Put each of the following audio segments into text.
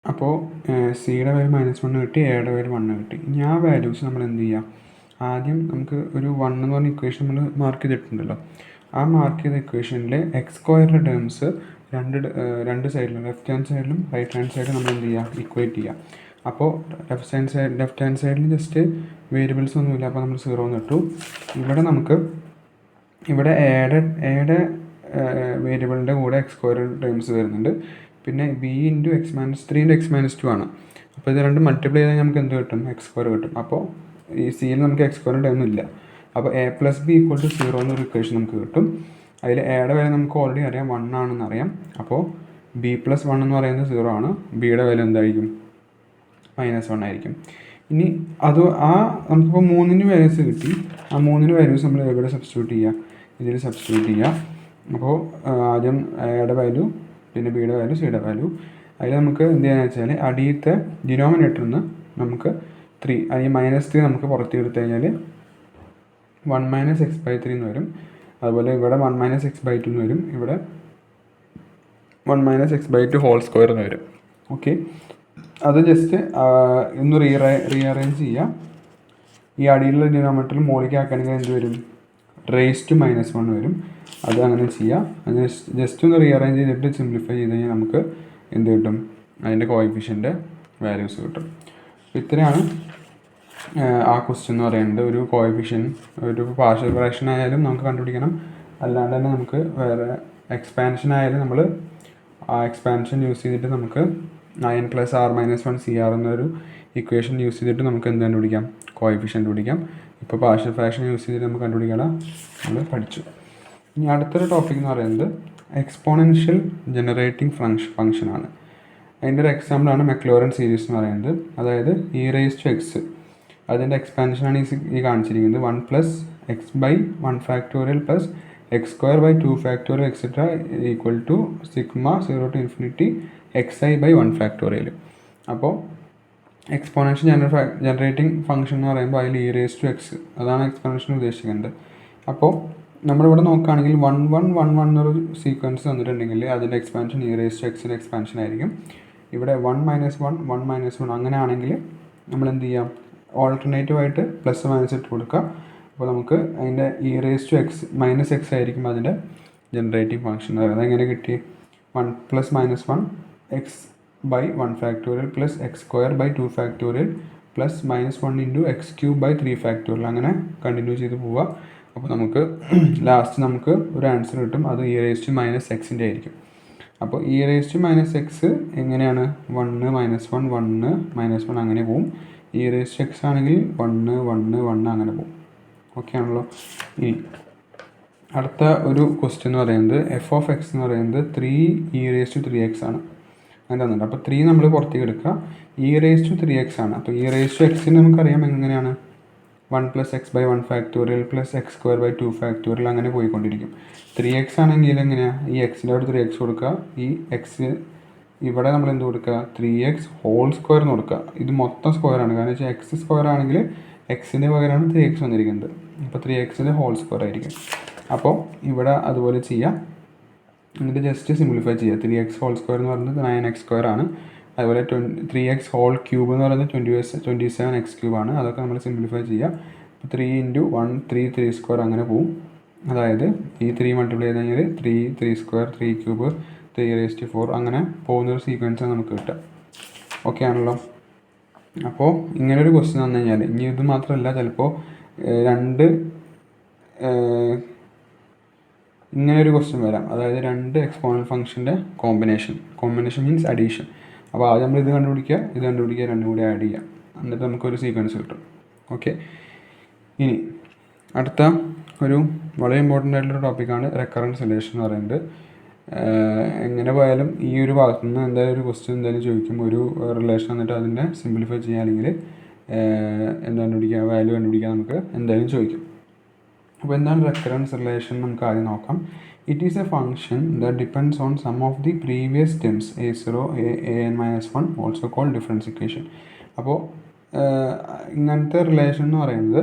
അപ്പോൾ സിയുടെ വാല്യൂ -1 കിട്ടി, എയുടെ വാല്യൂ 1 കിട്ടി. ഇനി ആ വാല്യൂസ് നമ്മൾ എന്ത് ചെയ്യുക, ആദ്യം നമുക്ക് ഒരു 1 എന്ന് പറഞ്ഞ ഇക്വേഷൻ നമ്മൾ മാർക്ക് ചെയ്തിട്ടുണ്ടല്ലോ. ആ മാർക്ക് ചെയ്ത ഇക്വേഷനിൽ എക്സ് സ്ക്വയറിൻ്റെ ടേംസ് രണ്ട് സൈഡിലും, ലെഫ്റ്റ് ഹാൻഡ് സൈഡിലും റൈറ്റ് ഹാൻഡ് സൈഡിലും നമ്മൾ എന്ത് ചെയ്യുക, ഇക്വേറ്റ് ചെയ്യുക. അപ്പോൾ ലെഫ്റ്റ് ഹാൻഡ് സൈഡിൽ ജസ്റ്റ് വേരിയബിൾസ് ഒന്നുമില്ല, അപ്പോൾ നമ്മൾ 0 എന്ന് ഇട്ടു. ഇവിടെ എയുടെ വേരിയബിളിൻ്റെ കൂടെ എക്സ് സ്ക്വയർ ടേംസ് വരുന്നുണ്ട്. പിന്നെ B into X minus 3 into X minus 2 ആണ്. അപ്പോൾ ഇത് രണ്ടും മൾട്ടിപ്ലൈ ചെയ്താൽ നമുക്ക് എന്ത് കിട്ടും, എക്സ് സ്ക്വയർ കിട്ടും. അപ്പോൾ ഈ സിയിൽ നമുക്ക് എക്സ് സ്ക്വയർ ടേം ഇല്ല. അപ്പോൾ a plus b equal to 0 എന്നൊരു ഇക്വേഷൻ നമുക്ക് കിട്ടും. അതിൽ എയുടെ വില നമുക്ക് ഓൾറെഡി അറിയാം, 1 ആണെന്ന് അറിയാം. അപ്പോൾ ബി പ്ലസ് 1 എന്ന് പറയുന്നത് 0 ആണ്. ബിയുടെ വില എന്തായിരിക്കും, -1 ആയിരിക്കും. ഇനി നമുക്കിപ്പോൾ 3 വാല്യൂസ് കിട്ടി. ആ 3 വാല്യൂസ് നമ്മൾ എവിടെ സബ്സ്റ്റിറ്റ്യൂട്ട് ചെയ്യുക, ഇതിൽ സബ്സ്റ്റിറ്റ്യൂട്ട് ചെയ്യുക. അപ്പോൾ ആദ്യം എയുടെ വാല്യൂ, പിന്നെ ബിയുടെ വാല്യൂ, സിയുടെ വാല്യൂ. അതിൽ നമുക്ക് എന്ത് ചെയ്യാന്ന് വെച്ചാൽ അടിയത്തെ ഡിനോമിനേറ്ററിൽ നിന്ന് നമുക്ക് 3 അല്ലെങ്കിൽ -3 നമുക്ക് പുറത്ത് എടുത്തു കഴിഞ്ഞാൽ 1 - x/3 എന്ന് വരും. അതുപോലെ ഇവിടെ 1 - x/2 എന്ന് വരും. ഇവിടെ 1 - x/2 ഹോൾ സ്ക്വയർ എന്ന് വരും. ഓക്കെ, അത് ജസ്റ്റ് ഒന്ന് റീഅറേഞ്ച് ചെയ്യുക. ഈ അടിയിലുള്ള ഡിനോമിനേറ്ററിൽ മുകളിലേക്ക് ആക്കുകയാണെങ്കിൽ എന്ത് വരും, റേസ് ടു -1 വരും. അത് അങ്ങനെ ചെയ്യുക. അങ്ങനെ ജസ്റ്റ് ഒന്ന് റീഅറേഞ്ച് ചെയ്തിട്ട് സിംപ്ലിഫൈ ചെയ്ത് കഴിഞ്ഞാൽ നമുക്ക് എന്ത് കിട്ടും, അതിൻ്റെ കോഎഫിഷ്യൻ്റ് വാല്യൂസ് കിട്ടും. ഇത്രയാണ് ആ ക്വസ്റ്റ്യൻ എന്ന് പറയുന്നത്. ഒരു കോഎഫിഷ്യൻ, ഒരു പാർഷ്യൽ ഫ്രാക്ഷൻ ആയാലും നമുക്ക് കണ്ടുപിടിക്കണം. അല്ലാണ്ട് തന്നെ നമുക്ക് വേറെ എക്സ്പാൻഷൻ ആയാലും നമ്മൾ ആ എക്സ്പാൻഷൻ യൂസ് ചെയ്തിട്ട് നമുക്ക് n + r - 1 CR എന്നൊരു ഇക്വേഷൻ യൂസ് ചെയ്തിട്ട് നമുക്ക് എന്ത് കണ്ടുപിടിക്കാം, കോഎഫിഷ്യൻ്റ് കണ്ടുപിടിക്കാം. ഇപ്പോൾ പാർഷ്യൽ ഫ്രാക്ഷൻ യൂസ് ചെയ്തിട്ട് നമുക്ക് കണ്ടുപിടിക്കണം, നമ്മൾ പഠിച്ചു. ഇനി അടുത്തൊരു ടോപ്പിക് എന്ന് പറയുന്നത് എക്സ്പോണൻഷ്യൽ ജനറേറ്റിംഗ് ഫംഗ്ഷനാണ്. അതിൻ്റെ ഒരു എക്സാമ്പിളാണ് മക്ലോറൻ സീരീസ് എന്ന് പറയുന്നത്. അതായത് e⁻x, അതിൻ്റെ എക്സ്പാൻഷനാണ് ഈ കാണിച്ചിരിക്കുന്നത്. 1 + x/1 + x²/2 etcetera equal to sigma 0 to ∞ xi/1. അപ്പോൾ എക്സ്പോണൻഷ്യൽ ജനറേറ്റിംഗ് ഫംഗ്ഷൻ എന്ന് പറയുമ്പോൾ അതിൽ e⁻x അതാണ് എക്സ്പോണൻഷ്യൽ ഉദ്ദേശിക്കുന്നത്. അപ്പോൾ നമ്മളിവിടെ നോക്കുകയാണെങ്കിൽ 1 1 1 1 എന്നൊരു സീക്വൻസ് തന്നിട്ടുണ്ടെങ്കിൽ അതിൻ്റെ എക്സ്പാൻഷൻ e⁻xൻ്റെ എക്സ്പാൻഷൻ ആയിരിക്കും. ഇവിടെ 1 - 1 1 - 1 അങ്ങനെ ആണെങ്കിൽ നമ്മൾ എന്ത് ചെയ്യാം, ഓൾട്ടർനേറ്റീവായിട്ട് പ്ലസ് മൈനസ് ഇട്ട് കൊടുക്കുക. അപ്പോൾ നമുക്ക് അതിൻ്റെ e⁻x - x ആയിരിക്കും അതിൻ്റെ ജനറേറ്റിംഗ് ഫംഗ്ഷൻ. അതെങ്ങനെ കിട്ടി, 1 + -1 x/1 + x²/2 പ്ലസ് -1 × x³ അങ്ങനെ കണ്ടിന്യൂ ചെയ്ത് പോവുക. അപ്പോൾ നമുക്ക് ലാസ്റ്റ് നമുക്ക് ഒരു ആൻസർ കിട്ടും. അത് e⁻x ആയിരിക്കും. അപ്പോൾ e⁻x എങ്ങനെയാണ്, 1 - 1 1 - 1 അങ്ങനെ പോവും. e⁻x ആണെങ്കിൽ 1 1 1 അങ്ങനെ പോവും. ഓക്കെ ആണല്ലോ. ഇനി അടുത്ത ഒരു ക്വസ്റ്റ്യൻ എന്ന് പറയുന്നത് f(x) എന്ന് പറയുന്നത് 3e⁻3x ആണ്. അങ്ങനെ തന്നിട്ടുണ്ട്. അപ്പോൾ 3 നമ്മൾ പുറത്തേക്ക് എടുക്കുക, e⁻3x ആണ്. അപ്പോൾ e⁻x നമുക്കറിയാം എങ്ങനെയാണ്, 1 + x/1 + x²/2 അങ്ങനെ പോയിക്കൊണ്ടിരിക്കും. 3x ആണെങ്കിൽ എങ്ങനെയാണ്, ഈ എക്സിൻ്റെ അവിടെ 3x കൊടുക്കുക, ഈ എക്സ് ഇവിടെ നമ്മൾ എന്ത് കൊടുക്കുക, 3x ഹോൾ സ്ക്വയർ എന്ന് കൊടുക്കുക. ഇത് മൊത്തം സ്ക്വയറാണ്, കാരണം വെച്ചാൽ എക്സ് സ്ക്വയർ ആണെങ്കിൽ എക്സിൻ്റെ പകരമാണ് 3x വന്നിരിക്കുന്നത്. അപ്പോൾ 3xൻ്റെ ഹോൾ സ്ക്വയർ ആയിരിക്കും. അപ്പോൾ ഇവിടെ അതുപോലെ ചെയ്യാം. എന്നിട്ട് ജസ്റ്റ് സിംപ്ലിഫൈ ചെയ്യുക. 3x ഹോൾ സ്ക്വയർ എന്ന് പറയുന്നത് 9x² ആണ്. അതുപോലെ 3x ഹോൾ ക്യൂബ് എന്ന് പറയുന്നത് 27x³ ആണ്. അതൊക്കെ നമ്മൾ സിംപ്ലിഫൈ ചെയ്യുക. 3 × 1 3 3² അങ്ങനെ പോവും. അതായത് ഈ 3 മൾട്ടിപ്ലൈ ചെയ്ത് കഴിഞ്ഞാൽ 3 3² 3³ 3⁻4 അങ്ങനെ പോകുന്നൊരു സീക്വൻസാണ് നമുക്ക് കിട്ടുക. ഓക്കെ ആണല്ലോ. അപ്പോൾ ഇങ്ങനൊരു ക്വസ്റ്റ്യൻ വന്നു കഴിഞ്ഞാൽ, ഇനി ഇത് മാത്രമല്ല, ചിലപ്പോൾ ഇങ്ങനെയൊരു ക്വസ്റ്റ്യൻ വരാം. അതായത് 2 എക്സ്പോണൽ ഫംഗ്ഷൻ്റെ കോമ്പിനേഷൻ മീൻസ് അഡീഷൻ. അപ്പോൾ ആദ്യം നമ്മൾ ഇത് കണ്ടുപിടിക്കുക, രണ്ടും കൂടി ആഡ് ചെയ്യുക, എന്നിട്ട് നമുക്കൊരു സീക്വൻസ് കിട്ടും. ഓക്കെ, ഇനി അടുത്ത ഒരു വളരെ ഇമ്പോർട്ടൻ്റ് ആയിട്ടുള്ളൊരു ടോപ്പിക്കാണ് റെക്കറൻസ് റിലേഷൻ എന്ന് പറയുന്നത്. എങ്ങനെ പോയാലും ഈ ഒരു ഭാഗത്തു നിന്ന് എന്തായാലും ഒരു ക്വസ്റ്റ്യൻ എന്തായാലും ചോദിക്കും, ഒരു റിലേഷൻ എന്നിട്ട് അതിനെ സിംപ്ലിഫൈ ചെയ്യുക, അല്ലെങ്കിൽ എന്താ കണ്ടുപിടിക്കുക, വാല്യൂ കണ്ടുപിടിക്കുക, നമുക്ക് എന്തായാലും ചോദിക്കും. അപ്പോൾ എന്താണ് റെക്കറൻസ് റിലേഷൻ നമുക്ക് ആദ്യം നോക്കാം. It is a function that depends on sum of the previous terms a0 an-1 also called difference equation. അപ്പോൾ ഇങ്ങനത്തെ റിലേഷൻ എന്ന് പറയുന്നത്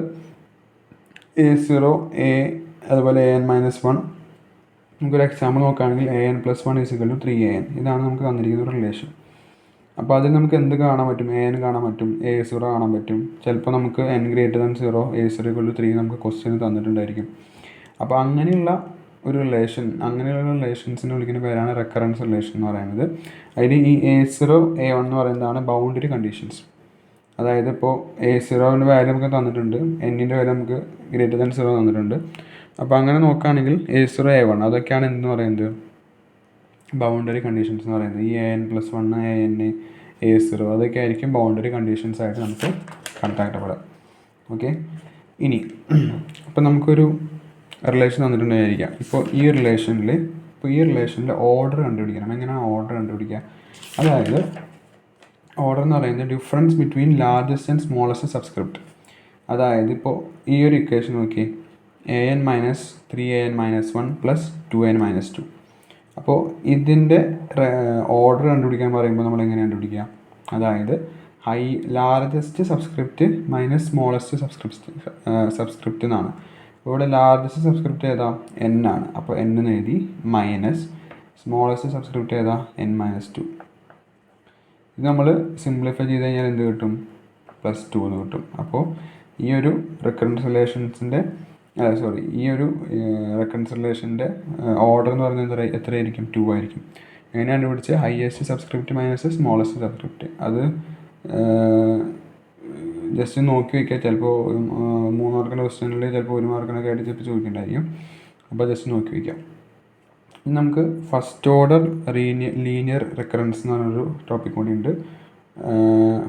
a0 a അതുപോലെ an-1, നമുക്കൊരു എക്സാമ്പിൾ നോക്കുകയാണെങ്കിൽ an + 1 = 3an. ഇതാണ് നമുക്ക് തന്നിരിക്കുന്ന ഒരു റിലേഷൻ. അപ്പോൾ അതിൽ നമുക്ക് എന്ത് കാണാൻ പറ്റും? എൻ കാണാൻ പറ്റും, A0 കാണാൻ പറ്റും. ചിലപ്പോൾ നമുക്ക് n > 0, A0 = 3 നമുക്ക് ക്വസ്റ്റ്യൻ തന്നിട്ടുണ്ടായിരിക്കും. അപ്പോൾ അങ്ങനെയുള്ള ഒരു റിലേഷൻ, അങ്ങനെയുള്ള റിലേഷൻസിനെ വിളിക്കുന്ന പേരാണ് റെക്കറൻസ് റിലേഷൻ എന്ന് പറയുന്നത്. അതിൽ ഈ A0 A1 എന്ന് പറയുന്നതാണ് ബൗണ്ടറി കണ്ടീഷൻസ്. അതായത് ഇപ്പോൾ A0ൻ്റെ വാല്യൂ നമുക്ക് തന്നിട്ടുണ്ട്, എന്നിൻ്റെ വാല്യൂ നമുക്ക് > 0 തന്നിട്ടുണ്ട്. അപ്പോൾ അങ്ങനെ നോക്കുകയാണെങ്കിൽ A0 A1 അതൊക്കെയാണ് എന്ന് പറയുന്നത് ബൗണ്ടറി കണ്ടീഷൻസ് എന്ന് പറയുന്നത്. ഈ an+1 an A0 അതൊക്കെ ആയിരിക്കും ബൗണ്ടറി കണ്ടീഷൻസ് ആയിട്ട് നമുക്ക് കണക്കാക്കപ്പെടാം. ഓക്കെ, ഇനി ഇപ്പോൾ നമുക്കൊരു റിലേഷൻ തന്നിട്ടുണ്ടായിരിക്കാം. ഇപ്പോൾ ഈ റിലേഷനിൽ ഓർഡർ കണ്ടുപിടിക്കണം. എങ്ങനെയാണ് ഓർഡർ കണ്ടുപിടിക്കുക? അതായത് ഓർഡർ എന്ന് പറയുന്നത് difference between largest and smallest subscript. അതായത് ഇപ്പോൾ ഈ ഒരു ഇക്വേഷൻ നോക്കി, an - 3an - 1 + 2an - 2. അപ്പോൾ ഇതിൻ്റെ ഓർഡർ കണ്ടുപിടിക്കാൻ പറയുമ്പോൾ നമ്മൾ എങ്ങനെ കണ്ടുപിടിക്കുക? അതായത് largest subscript minus smallest subscript എന്നാണ്. ഇവിടെ ലാർജസ്റ്റ് സബ്സ്ക്രിപ്റ്റ് ഏതാ? n ആണ്. അപ്പോൾ n എന്ന് എഴുതി, മൈനസ് സ്മോളസ്റ്റ് സബ്സ്ക്രിപ്റ്റ് ഏതാ? n - 2. ഇത് നമ്മൾ സിംപ്ലിഫൈ ചെയ്ത് കഴിഞ്ഞാൽ എന്ത് കിട്ടും? +2 എന്ന് കിട്ടും. അപ്പോൾ ഈ ഒരു റെക്കൺസിലേഷൻ്റെ ഓർഡർ എന്ന് പറയുന്നത് എത്രയായിരിക്കും? 2 ആയിരിക്കും. എങ്ങനെ കണ്ടുപിടിച്ച്? Highest subscript minus smallest subscript. അത് ജസ്റ്റ് നോക്കി വയ്ക്കുക. ചിലപ്പോൾ 3 മാർക്കിൻ്റെ ക്വസ്റ്റ്യനിൽ ചിലപ്പോൾ 1 മാർക്കിനൊക്കെ ആയിട്ട് ചിലപ്പോൾ ചോദിക്കേണ്ടായിരിക്കും. അപ്പോൾ ജസ്റ്റ് നോക്കി വയ്ക്കാം. ഇനി നമുക്ക് ഫസ്റ്റ് ഓർഡർ ലീനിയർ റെക്കറൻസ് എന്ന് പറഞ്ഞൊരു ടോപ്പിക് കൂടി ഉണ്ട്.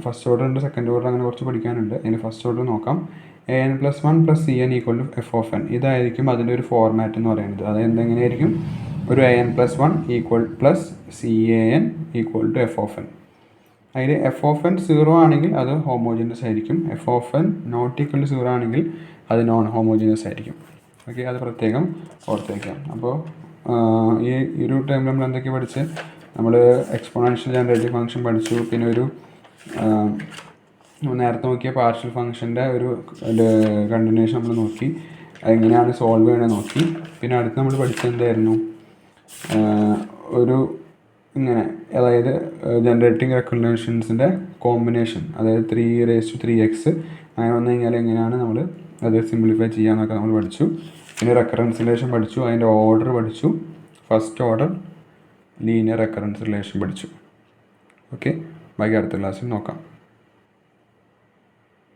ഫസ്റ്റ് ഓർഡർ ഉണ്ട്, സെക്കൻഡ് ഓർഡർ, അങ്ങനെ കുറച്ച് പഠിക്കാനുണ്ട്. അതിന് ഫസ്റ്റ് ഓർഡർ നോക്കാം. an+1 + cn = f(n). ഇതായിരിക്കും അതിൻ്റെ ഒരു ഫോർമാറ്റ് എന്ന് പറയുന്നത്. അതായത് എങ്ങനെയായിരിക്കും? ഒരു an+1 + can = f(n). അതിൽ f(n) 0 ആണെങ്കിൽ അത് ഹോമോജീനിയസ് ആയിരിക്കും. f(n) ≠ 0 ആണെങ്കിൽ അത് നോൺ ഹോമോജീനിയസ് ആയിരിക്കും. ഓക്കെ, അത് പ്രത്യേകം ഓർത്തേക്കാം. അപ്പോൾ ഈ ഒരു ടൈമിൽ നമ്മൾ എന്തൊക്കെ പഠിച്ച്? നമ്മൾ എക്സ്പോണൻഷ്യൽ ജനറേറ്റീവ് ഫംഗ്ഷൻ പഠിച്ചു. പിന്നെ ഒരു നേരത്തെ നോക്കിയ പാർഷ്യൽ ഫംഗ്ഷൻ്റെ ഒരു കണ്ടിന്യൂഷൻ നമ്മൾ നോക്കി, അതെങ്ങനെയാണ് സോൾവ് ചെയ്യണമെന്ന് നോക്കി. പിന്നെ അടുത്ത് നമ്മൾ പഠിച്ചത് എന്തായിരുന്നു? ഒരു ഇങ്ങനെ, അതായത് ജനറേറ്റിംഗ് റെക്കഗ്നേഷൻസിൻ്റെ കോമ്പിനേഷൻ, അതായത് 3(3x) അങ്ങനെ വന്നു കഴിഞ്ഞാൽ എങ്ങനെയാണ് നമ്മൾ അത് സിംപ്ലിഫൈ ചെയ്യാമെന്നൊക്കെ നമ്മൾ പഠിച്ചു. പിന്നെ റെക്കറൻസിലേഷൻ പഠിച്ചു, അതിൻ്റെ ഓർഡർ പഠിച്ചു, first order linear recurrence relation പഠിച്ചു. ഓക്കെ, ബാക്കി അടുത്ത ക്ലാസ്സിൽ നോക്കാം.